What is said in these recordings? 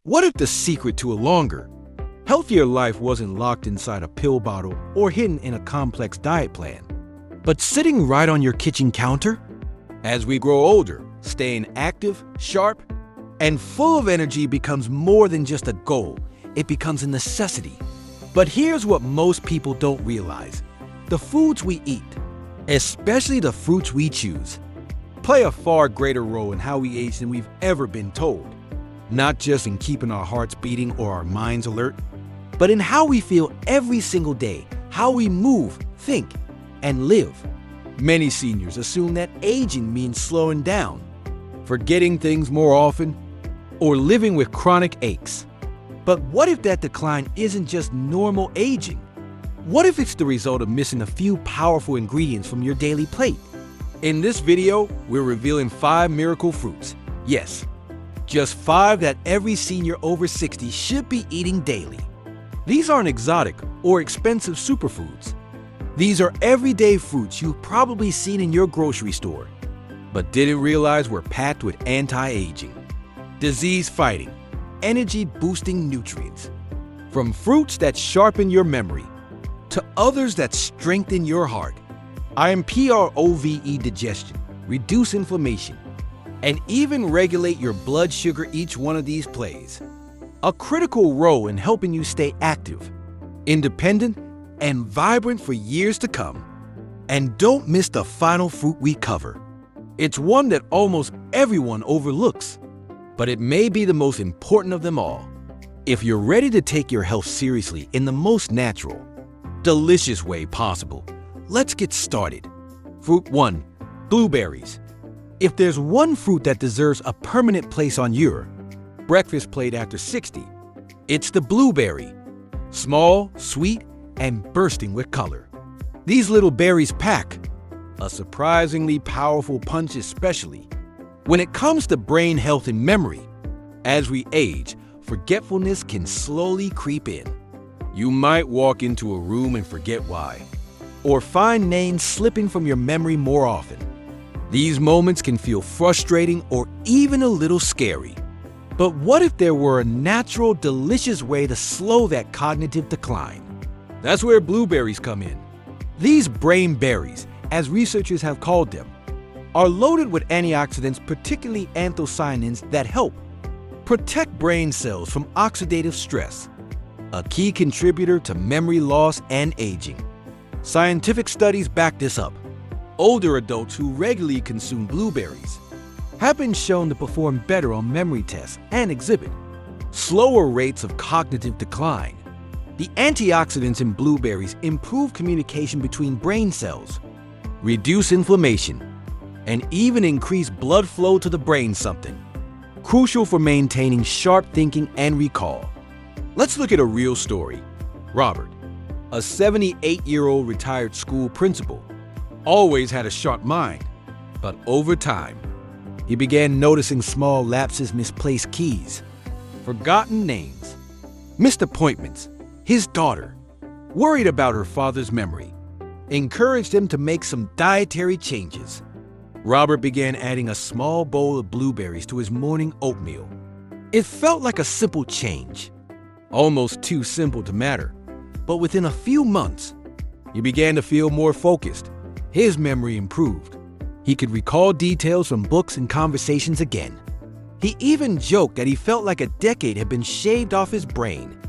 What if the secret to a longer, healthier life wasn't locked inside a pill bottle or hidden in a complex diet plan, but sitting right on your kitchen counter? As we grow older, staying active, sharp, and full of energy becomes more than just a goal. It becomes a necessity. But here's what most people don't realize. The foods we eat, especially the fruits we choose, play a far greater role in how we age than we've ever been told. Not just in keeping our hearts beating or our minds alert, but in how we feel every single day, how we move, think, and live. Many seniors assume that aging means slowing down, forgetting things more often, or living with chronic aches. But what if that decline isn't just normal aging? What if it's the result of missing a few powerful ingredients from your daily plate? In this video, we're revealing 5 miracle fruits. Yes, just 5 that every senior over 60 should be eating daily. These aren't exotic or expensive superfoods. These are everyday fruits you've probably seen in your grocery store, but didn't realize were packed with anti-aging, disease-fighting, energy-boosting nutrients. From fruits that sharpen your memory to others that strengthen your heart. Improve digestion, reduce inflammation, and even regulate your blood sugar. Each one of these plays a critical role in helping you stay active, independent, and vibrant for years to come. And don't miss the final fruit we cover. It's one that almost everyone overlooks, but it may be the most important of them all. If you're ready to take your health seriously in the most natural, delicious way possible, let's get started. Fruit 1. Blueberries. If there's one fruit that deserves a permanent place on your breakfast plate after 60, it's the blueberry. Small, sweet, and bursting with color. These little berries pack a surprisingly powerful punch, especially when it comes to brain health and memory. As we age, forgetfulness can slowly creep in. You might walk into a room and forget why, or find names slipping from your memory more often. These moments can feel frustrating or even a little scary. But what if there were a natural, delicious way to slow that cognitive decline? That's where blueberries come in. These brain berries, as researchers have called them, are loaded with antioxidants, particularly anthocyanins, that help protect brain cells from oxidative stress, a key contributor to memory loss and aging. Scientific studies back this up. Older adults who regularly consume blueberries have been shown to perform better on memory tests and exhibit slower rates of cognitive decline. The antioxidants in blueberries improve communication between brain cells, reduce inflammation, and even increase blood flow to the brain, something crucial for maintaining sharp thinking and recall. Let's look at a real story. Robert, a 78-year-old retired school principal, always had a sharp mind, but over time, he began noticing small lapses, misplaced keys, forgotten names, missed appointments. His daughter, worried about her father's memory, encouraged him to make some dietary changes. Robert began adding a small bowl of blueberries to his morning oatmeal. It felt like a simple change, almost too simple to matter. But within a few months, he began to feel more focused. His memory improved. He could recall details from books and conversations again. He even joked that he felt like a decade had been shaved off his brain.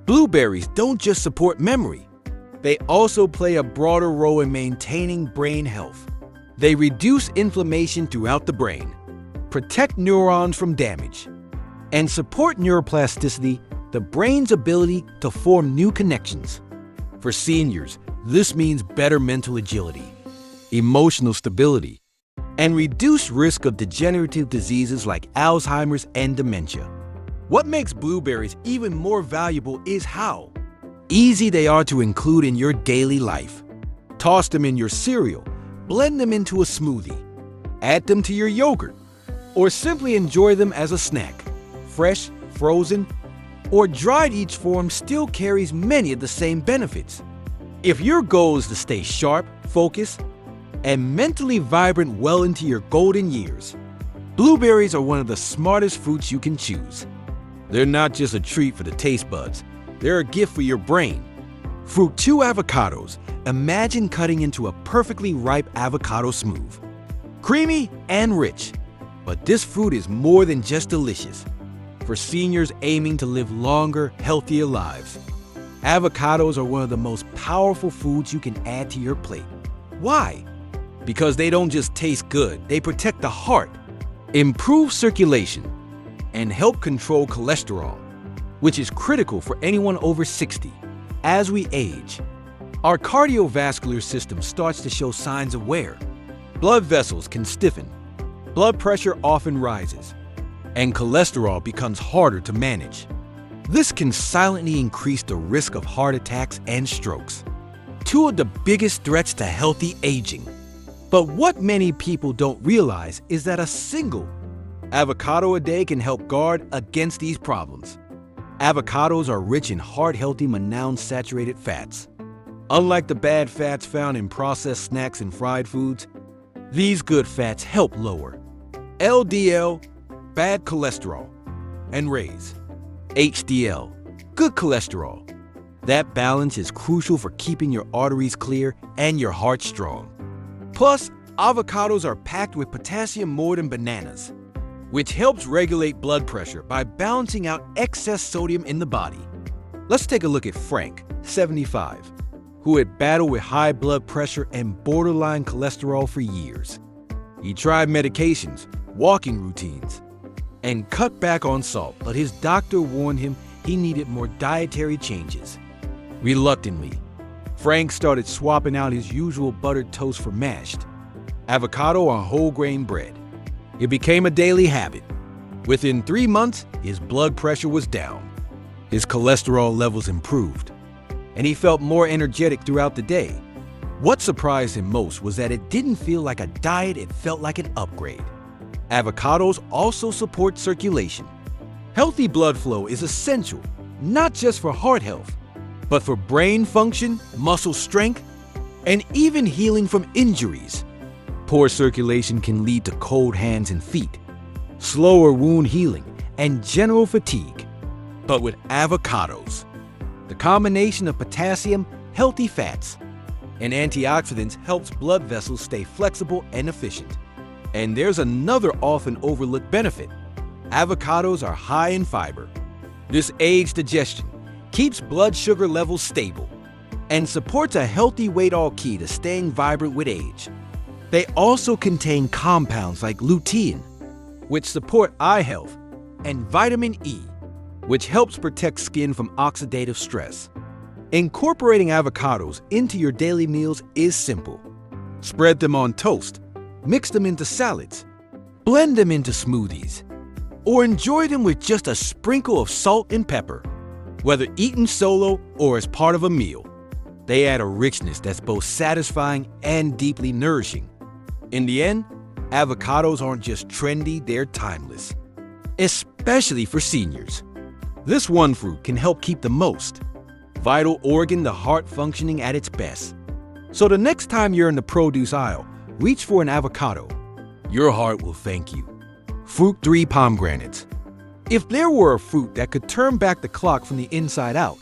Blueberries don't just support memory. They also play a broader role in maintaining brain health. They reduce inflammation throughout the brain, protect neurons from damage, and support neuroplasticity, the brain's ability to form new connections. For seniors, this means better mental agility, emotional stability, and reduced risk of degenerative diseases like Alzheimer's and dementia. What makes blueberries even more valuable is how easy they are to include in your daily life. Toss them in your cereal, blend them into a smoothie, add them to your yogurt, or simply enjoy them as a snack. Fresh, frozen, or dried, each form still carries many of the same benefits. If your goal is to stay sharp, focused, and mentally vibrant well into your golden years, blueberries are one of the smartest fruits you can choose. They're not just a treat for the taste buds, they're a gift for your brain. Fruit 2 avocados. Imagine cutting into a perfectly ripe avocado smooth, creamy and rich. But this fruit is more than just delicious. For seniors aiming to live longer, healthier lives, avocados are one of the most powerful foods you can add to your plate. Why? Because they don't just taste good, they protect the heart, improve circulation, and help control cholesterol, which is critical for anyone over 60. As we age, our cardiovascular system starts to show signs of wear. Blood vessels can stiffen, blood pressure often rises, and cholesterol becomes harder to manage. This can silently increase the risk of heart attacks and strokes, two of the biggest threats to healthy aging. But what many people don't realize is that a single avocado a day can help guard against these problems. Avocados are rich in heart-healthy monounsaturated fats. Unlike the bad fats found in processed snacks and fried foods, these good fats help lower LDL, bad cholesterol, and raise HDL, good cholesterol. That balance is crucial for keeping your arteries clear and your heart strong. Plus, avocados are packed with potassium more than bananas, which helps regulate blood pressure by balancing out excess sodium in the body. Let's take a look at Frank, 75, who had battled with high blood pressure and borderline cholesterol for years. He tried medications, walking routines, and cut back on salt, but his doctor warned him he needed more dietary changes. Reluctantly, Frank started swapping out his usual buttered toast for mashed avocado or whole grain bread. It became a daily habit. Within 3 months, his blood pressure was down, his cholesterol levels improved, and he felt more energetic throughout the day. What surprised him most was that it didn't feel like a diet, it felt like an upgrade. Avocados also support circulation. Healthy blood flow is essential, not just for heart health, but for brain function, muscle strength, and even healing from injuries. Poor circulation can lead to cold hands and feet, slower wound healing, and general fatigue. But with avocados, the combination of potassium, healthy fats, and antioxidants helps blood vessels stay flexible and efficient. And there's another often overlooked benefit. Avocados are high in fiber. This aids digestion, keeps blood sugar levels stable, and supports a healthy weight, all key to staying vibrant with age. They also contain compounds like lutein, which support eye health, and vitamin E, which helps protect skin from oxidative stress. Incorporating avocados into your daily meals is simple. Spread them on toast, mix them into salads, blend them into smoothies, or enjoy them with just a sprinkle of salt and pepper. Whether eaten solo or as part of a meal, they add a richness that's both satisfying and deeply nourishing. In the end, avocados aren't just trendy, they're timeless, especially for seniors. This one fruit can help keep the most vital organ, the heart, functioning at its best. So the next time you're in the produce aisle, reach for an avocado. Your heart will thank you. Fruit 3 pomegranates. If there were a fruit that could turn back the clock from the inside out,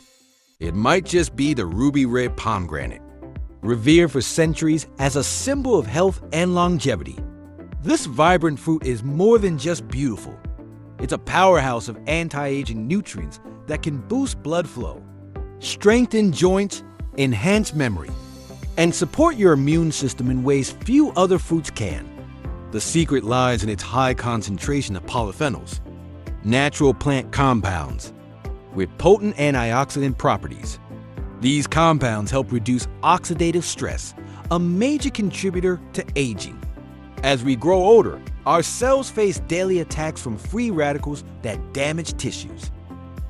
it might just be the ruby red pomegranate. Revered for centuries as a symbol of health and longevity, this vibrant fruit is more than just beautiful. It's a powerhouse of anti-aging nutrients that can boost blood flow, strengthen joints, enhance memory, and support your immune system in ways few other fruits can. The secret lies in its high concentration of polyphenols, natural plant compounds with potent antioxidant properties. These compounds help reduce oxidative stress, a major contributor to aging. As we grow older, our cells face daily attacks from free radicals that damage tissues,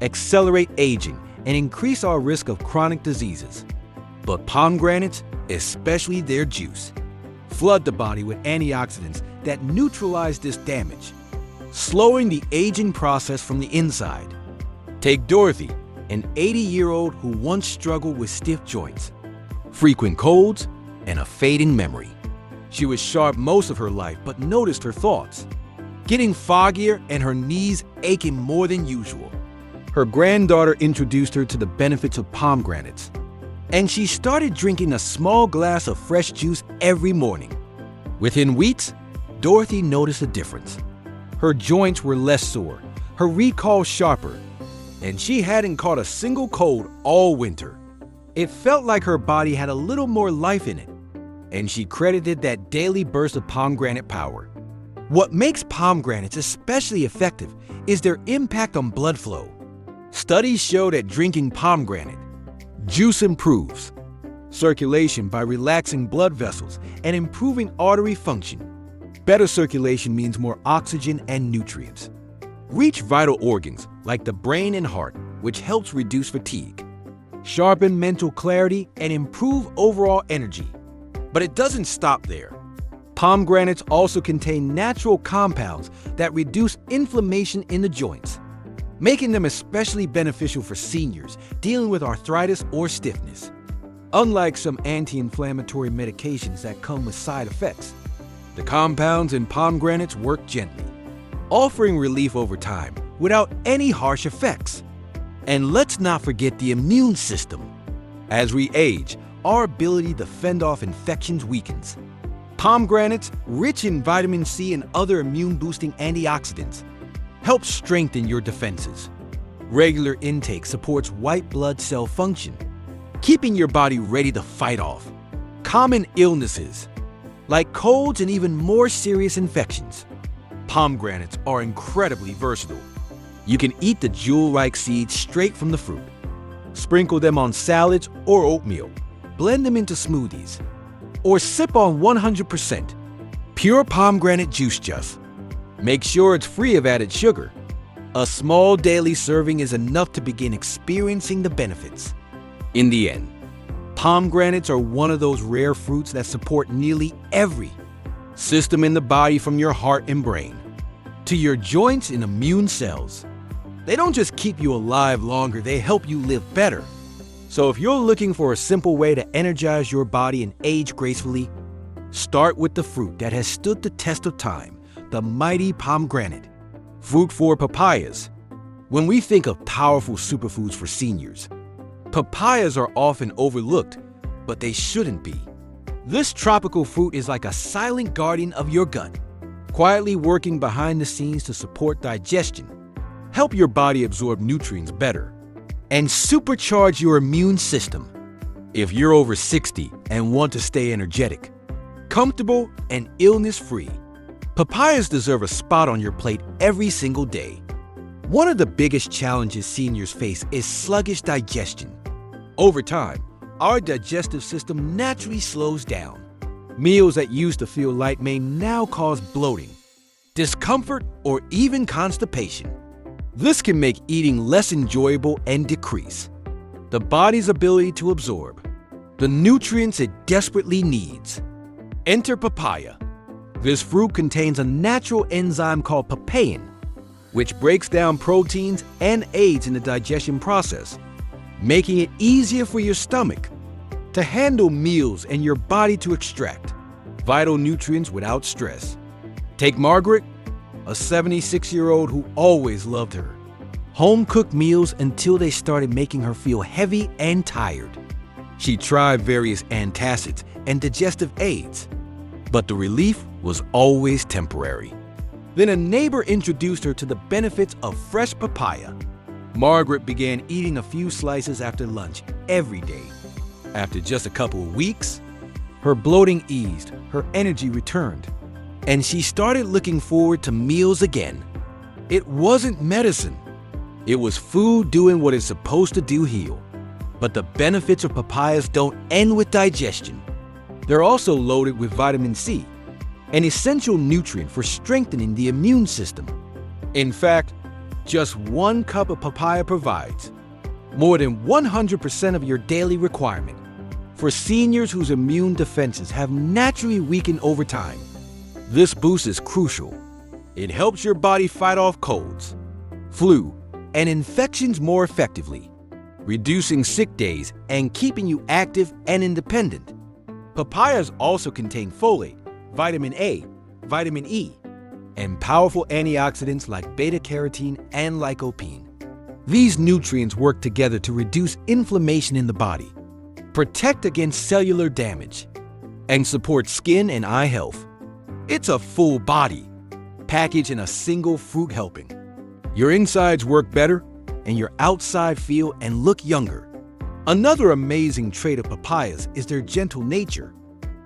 accelerate aging, and increase our risk of chronic diseases. But pomegranates, especially their juice, flood the body with antioxidants that neutralize this damage, slowing the aging process from the inside. Take Dorothy, an 80-year-old who once struggled with stiff joints, frequent colds, and a fading memory. She was sharp most of her life, but noticed her thoughts getting foggier and her knees aching more than usual. Her granddaughter introduced her to the benefits of pomegranates, and she started drinking a small glass of fresh juice every morning. Within weeks, Dorothy noticed a difference. Her joints were less sore, her recall sharper, and she hadn't caught a single cold all winter. It felt like her body had a little more life in it, and she credited that daily burst of pomegranate power. What makes pomegranates especially effective is their impact on blood flow. Studies show that drinking pomegranate juice improves circulation by relaxing blood vessels and improving artery function. Better circulation means more oxygen and nutrients. Reach vital organs like the brain and heart, which helps reduce fatigue, sharpen mental clarity, and improve overall energy. But it doesn't stop there. Pomegranates also contain natural compounds that reduce inflammation in the joints, making them especially beneficial for seniors dealing with arthritis or stiffness. Unlike some anti-inflammatory medications that come with side effects, the compounds in pomegranates work gently, offering relief over time without any harsh effects. And let's not forget the immune system. As we age, our ability to fend off infections weakens. Pomegranates, rich in vitamin C and other immune-boosting antioxidants, help strengthen your defenses. Regular intake supports white blood cell function, keeping your body ready to fight off common illnesses like colds and even more serious infections. Pomegranates are incredibly versatile. You can eat the jewel-like seeds straight from the fruit, sprinkle them on salads or oatmeal, blend them into smoothies, or sip on 100% pure pomegranate juice just. Make sure it's free of added sugar. A small daily serving is enough to begin experiencing the benefits. In the end, pomegranates are one of those rare fruits that support nearly every system in the body, from your heart and brain to your joints and immune cells. They don't just keep you alive longer, they help you live better. So if you're looking for a simple way to energize your body and age gracefully, start with the fruit that has stood the test of time, the mighty pomegranate. Fruit for papayas. When we think of powerful superfoods for seniors, papayas are often overlooked, but they shouldn't be. This tropical fruit is like a silent guardian of your gut, quietly working behind the scenes to support digestion, help your body absorb nutrients better, and supercharge your immune system. If you're over 60 and want to stay energetic, comfortable, and illness-free, papayas deserve a spot on your plate every single day. One of the biggest challenges seniors face is sluggish digestion. Over time, our digestive system naturally slows down. Meals that used to feel light may now cause bloating, discomfort, or even constipation. This can make eating less enjoyable and decrease the body's ability to absorb the nutrients it desperately needs. Enter papaya. This fruit contains a natural enzyme called papain, which breaks down proteins and aids in the digestion process, making it easier for your stomach to handle meals and your body to extract vital nutrients without stress. Take Margaret, a 76-year-old who always loved her home-cooked meals until they started making her feel heavy and tired. She tried various antacids and digestive aids, but the relief was always temporary. Then a neighbor introduced her to the benefits of fresh papaya. Margaret began eating a few slices after lunch every day. After just a couple of weeks, her bloating eased, her energy returned, and she started looking forward to meals again. It wasn't medicine. It was food doing what it's supposed to do: heal. But the benefits of papayas don't end with digestion. They're also loaded with vitamin C, an essential nutrient for strengthening the immune system. In fact, just 1 cup of papaya provides more than 100% of your daily requirement. For seniors whose immune defenses have naturally weakened over time, this boost is crucial. It helps your body fight off colds, flu, and infections more effectively, reducing sick days and keeping you active and independent. Papayas also contain folate, vitamin A, vitamin E, and powerful antioxidants like beta-carotene and lycopene. These nutrients work together to reduce inflammation in the body, protect against cellular damage, and support skin and eye health. It's a full body, packaged in a single fruit helping. Your insides work better, and your outside feel and look younger. Another amazing trait of papayas is their gentle nature.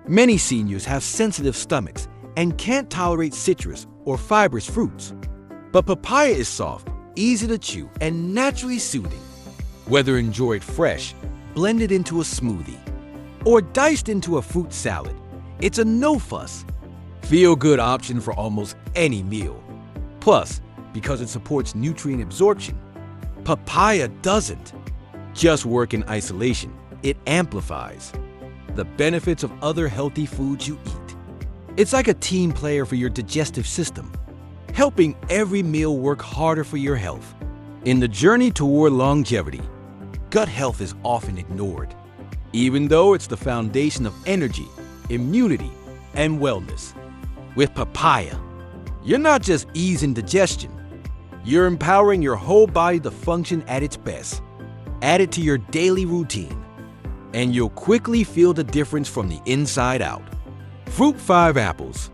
Many seniors have sensitive stomachs and can't tolerate citrus or fibrous fruits. But papaya is soft, easy to chew, and naturally soothing. Whether enjoyed fresh, blended into a smoothie, or diced into a fruit salad, it's a no-fuss, feel-good option for almost any meal. Plus, because it supports nutrient absorption, papaya doesn't just work in isolation, it amplifies the benefits of other healthy foods you eat. It's like a team player for your digestive system, helping every meal work harder for your health. In the journey toward longevity, gut health is often ignored, even though it's the foundation of energy, immunity, and wellness. With papaya, you're not just easing digestion, you're empowering your whole body to function at its best. Add it to your daily routine, and you'll quickly feel the difference from the inside out. Fruit 5 apples.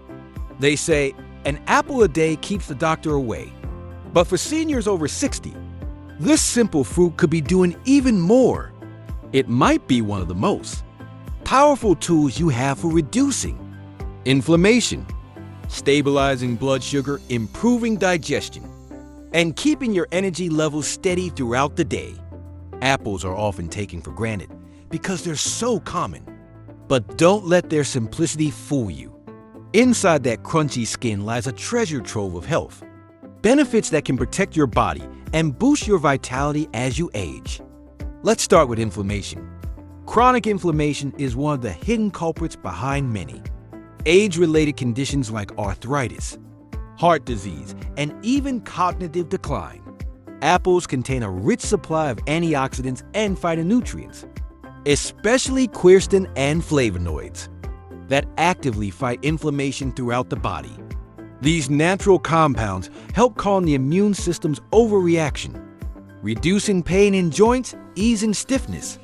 They say, an apple a day keeps the doctor away. But for seniors over 60, this simple fruit could be doing even more. It might be one of the most powerful tools you have for reducing inflammation, stabilizing blood sugar, improving digestion, and keeping your energy levels steady throughout the day. Apples are often taken for granted because they're so common. But don't let their simplicity fool you. Inside that crunchy skin lies a treasure trove of health, benefits that can protect your body and boost your vitality as you age. Let's start with inflammation. Chronic inflammation is one of the hidden culprits behind many age-related conditions like arthritis, heart disease, and even cognitive decline. Apples contain a rich supply of antioxidants and phytonutrients, especially quercetin and flavonoids, that actively fight inflammation throughout the body. These natural compounds help calm the immune system's overreaction, reducing pain in joints, easing stiffness,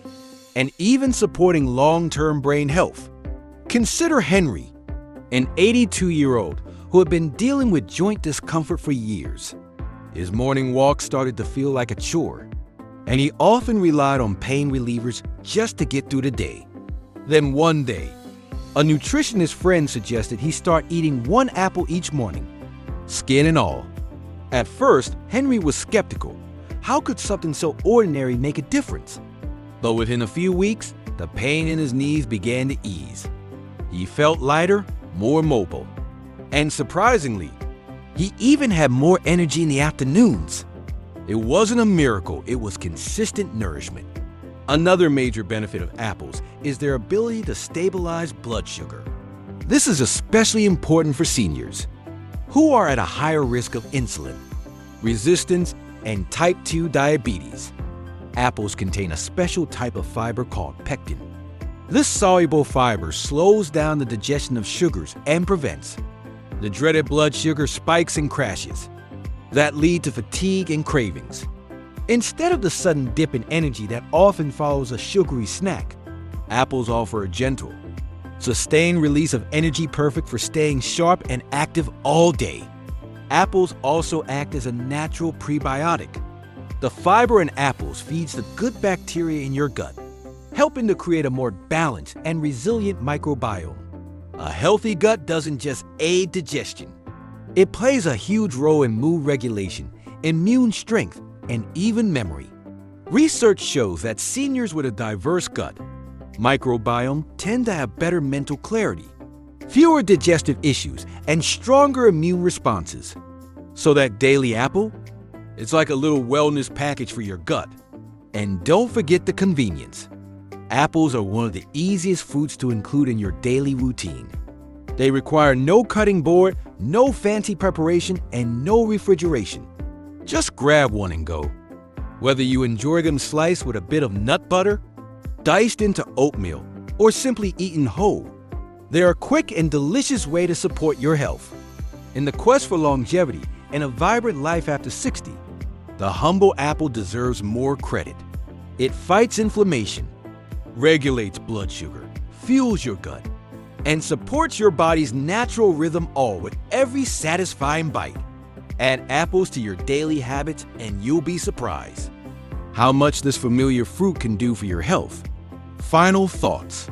and even supporting long-term brain health. Consider Henry, an 82-year-old who had been dealing with joint discomfort for years. His morning walk started to feel like a chore, and he often relied on pain relievers just to get through the day. Then one day, a nutritionist friend suggested he start eating 1 apple each morning, skin and all. At first, Henry was skeptical. How could something so ordinary make a difference? But within a few weeks, the pain in his knees began to ease. He felt lighter, more mobile, and surprisingly, he even had more energy in the afternoons. It wasn't a miracle, it was consistent nourishment. Another major benefit of apples is their ability to stabilize blood sugar. This is especially important for seniors who are at a higher risk of insulin resistance and type 2 diabetes. Apples contain a special type of fiber called pectin. This soluble fiber slows down the digestion of sugars and prevents the dreaded blood sugar spikes and crashes that lead to fatigue and cravings. Instead of the sudden dip in energy that often follows a sugary snack, apples offer a gentle, sustained release of energy perfect for staying sharp and active all day. Apples also act as a natural prebiotic. The fiber in apples feeds the good bacteria in your gut, helping to create a more balanced and resilient microbiome. A healthy gut doesn't just aid digestion. It plays a huge role in mood regulation, immune strength, and even memory. Research shows that seniors with a diverse gut microbiome tend to have better mental clarity, fewer digestive issues, and stronger immune responses. So that daily apple, it's like a little wellness package for your gut. And don't forget the convenience. Apples are one of the easiest fruits to include in your daily routine. They require no cutting board, no fancy preparation, and no refrigeration. Just grab one and go. Whether you enjoy them sliced with a bit of nut butter, diced into oatmeal, or simply eaten whole, they're a quick and delicious way to support your health. In the quest for longevity and a vibrant life after 60, the humble apple deserves more credit. It fights inflammation, regulates blood sugar, fuels your gut, and supports your body's natural rhythm, all with every satisfying bite. Add apples to your daily habits and you'll be surprised how much this familiar fruit can do for your health. Final thoughts.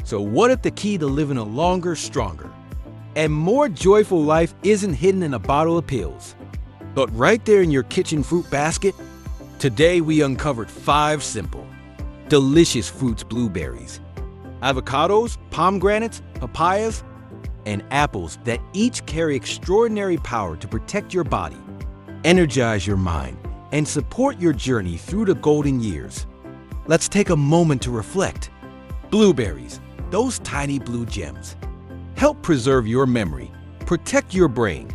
So what if the key to living a longer, stronger, and more joyful life isn't hidden in a bottle of pills, but right there in your kitchen fruit basket? Today we uncovered 5 simple, delicious fruits: blueberries, avocados, pomegranates, papayas, and apples that each carry extraordinary power to protect your body, energize your mind, and support your journey through the golden years. Let's take a moment to reflect. Blueberries, those tiny blue gems, help preserve your memory, protect your brain,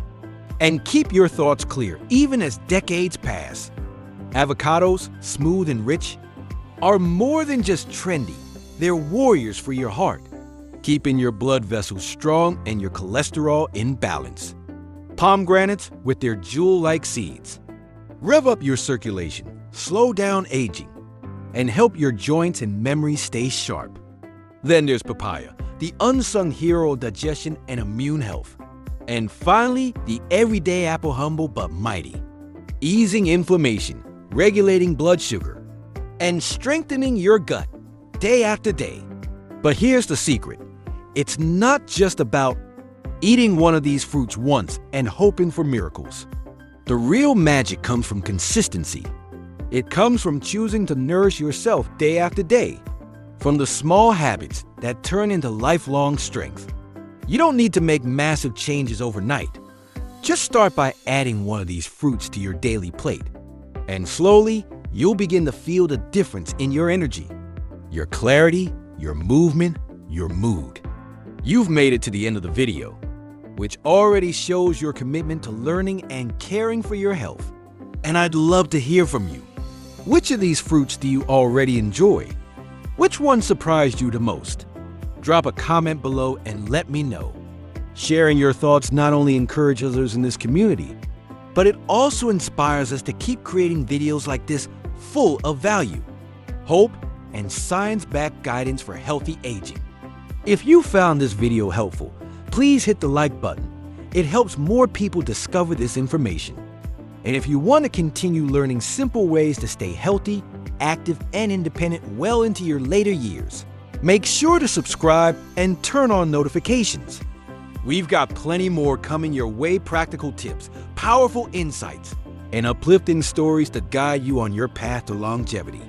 and keep your thoughts clear even as decades pass. Avocados, smooth and rich, are more than just trendy. They're warriors for your heart, keeping your blood vessels strong and your cholesterol in balance. Pomegranates, with their jewel-like seeds, rev up your circulation, slow down aging, and help your joints and memory stay sharp. Then there's papaya, the unsung hero of digestion and immune health. And finally, the everyday apple, humble but mighty, easing inflammation, regulating blood sugar, and strengthening your gut day after day. But here's the secret. It's not just about eating one of these fruits once and hoping for miracles. The real magic comes from consistency. It comes from choosing to nourish yourself day after day, from the small habits that turn into lifelong strength. You don't need to make massive changes overnight. Just start by adding one of these fruits to your daily plate, and slowly you'll begin to feel the difference in your energy, your clarity, your movement, your mood. You've made it to the end of the video, which already shows your commitment to learning and caring for your health. And I'd love to hear from you. Which of these fruits do you already enjoy? Which one surprised you the most? Drop a comment below and let me know. Sharing your thoughts not only encourages others in this community, but it also inspires us to keep creating videos like this full of value, hope, and science-backed guidance for healthy aging. If you found this video helpful, please hit the like button. It helps more people discover this information. And if you want to continue learning simple ways to stay healthy, active, and independent well into your later years, make sure to subscribe and turn on notifications. We've got plenty more coming your way: practical tips, powerful insights, and uplifting stories to guide you on your path to longevity.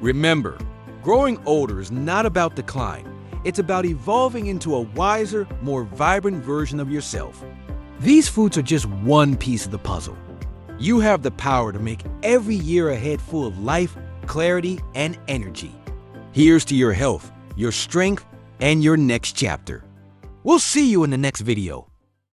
Remember, growing older is not about decline. It's about evolving into a wiser, more vibrant version of yourself. These fruits are just one piece of the puzzle. You have the power to make every year ahead full of life, clarity, and energy. Here's to your health, your strength, and your next chapter. We'll see you in the next video.